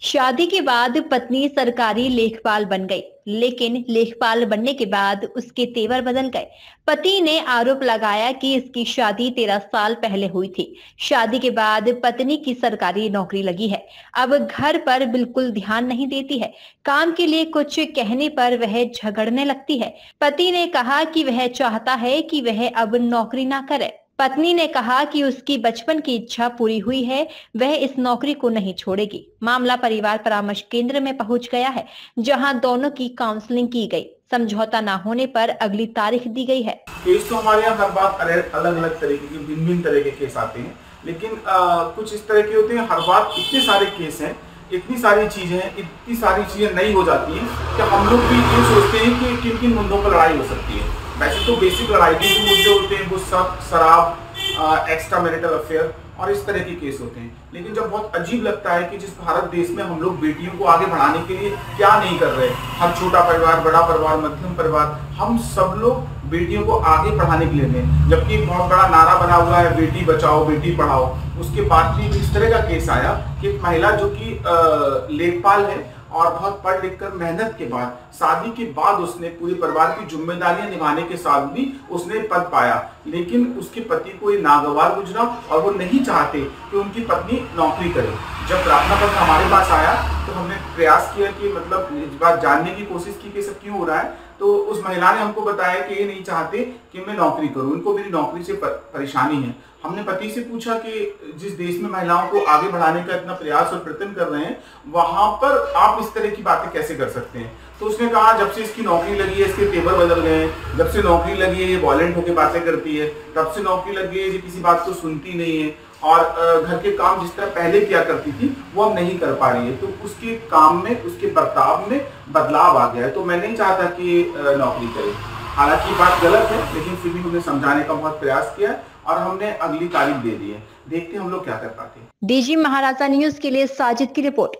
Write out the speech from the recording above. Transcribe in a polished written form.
शादी के बाद पत्नी सरकारी लेखपाल बन गई, लेकिन लेखपाल बनने के बाद उसके तेवर बदल गए। पति ने आरोप लगाया कि इसकी शादी 13 साल पहले हुई थी। शादी के बाद पत्नी की सरकारी नौकरी लगी है। अब घर पर बिल्कुल ध्यान नहीं देती है। काम के लिए कुछ कहने पर वह झगड़ने लगती है। पति ने कहा कि वह चाहता है कि वह अब नौकरी ना करे। पत्नी ने कहा कि उसकी बचपन की इच्छा पूरी हुई है, वह इस नौकरी को नहीं छोड़ेगी। मामला परिवार परामर्श केंद्र में पहुंच गया है, जहां दोनों की काउंसलिंग की गई। समझौता न होने पर अगली तारीख दी गई है। केस तो हमारे यहाँ हर बार अलग अलग तरीके के भिन्न भिन्न तरह के केस आते हैं, लेकिन कुछ इस तरह के होते हैं। हर बार इतने सारे केस हैं, इतनी सारी चीजें हैं, इतनी सारी चीजें नई हो जाती हैं कि हम लोग भी ये सोचते हैं कि किन किन मुद्दों पर लड़ाई हो सकती है। वैसे तो बेसिक लड़ाई के जो मुद्दे होते हैं वो शराब, एक्स्ट्रा मैरिटल अफेयर और इस तरह के केस होते हैं। लेकिन जब बहुत अजीब लगता है कि जिस भारत देश में हम लोग बेटियों को आगे बढ़ाने के लिए क्या नहीं कर रहे, हर छोटा परिवार, बड़ा परिवार, मध्यम परिवार, हम सब लोग बेटियों को आगे बढ़ाने के लिए हैं, जबकि बहुत बड़ा नारा बना हुआ है बेटी बचाओ बेटी पढ़ाओ। उसके बाद भी इस तरह का केस आया कि एक महिला जो कि लेखपाल है और बहुत पढ़ लिख कर मेहनत के बाद शादी के बाद उसने पूरे परिवार की जिम्मेदारियां निभाने के साथ भी उसने पद पाया, लेकिन उसके पति को ये नागवार गुजरा और वो नहीं चाहते कि उनकी पत्नी नौकरी करे। जब प्रार्थना पत्र हमारे पास आया तो हमने प्रयास किया कि मतलब इस बात जानने की कोशिश की कि सब क्यों हो रहा है। तो उस महिला ने हमको बताया कि ये नहीं चाहते कि मैं नौकरी करूं, इनको मेरी नौकरी से परेशानी है। हमने पति से पूछा कि जिस देश में महिलाओं को आगे बढ़ाने का इतना प्रयास और प्रयत्न कर रहे हैं, वहां पर आप इस तरह की बातें कैसे कर सकते हैं। तो उसने कहा जब से इसकी नौकरी लगी है इसके तेवर बदल गए हैं, जब से नौकरी लगी है ये वॉयलेंट होकर बातें करती है, तब से नौकरी लगी है ये किसी बात को सुनती नहीं है और घर के काम जिस तरह पहले किया करती थी वो अब नहीं कर पा रही है। तो उसके काम में, उसके बर्ताव में बदलाव आ गया है। तो मैं नहीं चाहता कि नौकरी करे। हालांकि बात गलत है, लेकिन फिर भी हमने समझाने का बहुत प्रयास किया और हमने अगली तारीख दे दी है। देखते हैं हम लोग क्या कर पाते हैं। डीजी महाराजा न्यूज के लिए साजिद की रिपोर्ट।